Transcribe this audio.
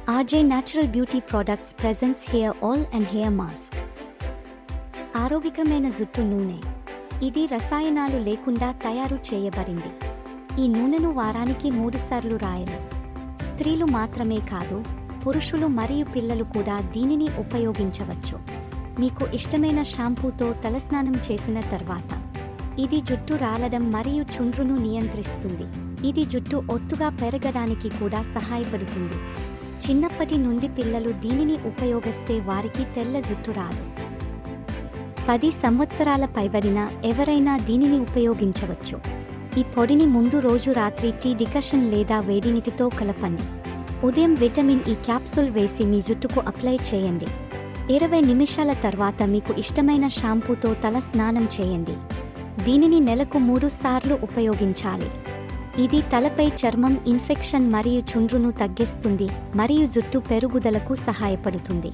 RJ Natural Beauty Products presents Hair Oil and Hair Mask. ఆరోగ్యకరమైన జుట్టు నూనె. ఇది రసాయనాలు లేకుండా తయారు చేయబడింది. ఈ నూనెను వారానికి 3 సార్లు రాయాలి. స్త్రీలు మాత్రమే కాదు, పురుషులు మరియు పిల్లలు కూడా దీనిని ఉపయోగించవచ్చు. మీకు ఇష్టమైన షాంపూతో తలస్నానం చేసిన తర్వాత ఇది జుట్టు రాలడం మరియు చుండ్రును నియంత్రిస్తుంది. ఇది జుట్టు ఒత్తుగా పెరగడానికి కూడా సహాయపడుతుంది. చిన్నప్పటి నుండి పిల్లలు దీనిని ఉపయోగిస్తే వారికి తెల్ల జుట్టు రాదు. 10 సంవత్సరాల పైబడిన ఎవరైనా దీనిని ఉపయోగించవచ్చు. ఈ పొడిని ముందు రోజు రాత్రి టీ డికషన్ లేదా వేడినీటితో కలపండి. ఉదయం విటమిన్ ఈ క్యాప్సూల్ వేసి మీ జుట్టుకు అప్లై చేయండి. 20 నిమిషాల తర్వాత మీకు ఇష్టమైన షాంపూతో తల స్నానం చేయండి. దీనిని నెలకు 3 సార్లు ఉపయోగించాలి. ఇది తలపై చర్మం ఇన్ఫెక్షన్ మరియు చుండ్రును తగ్గిస్తుంది మరియు జుట్టు పెరుగుదలకు సహాయపడుతుంది.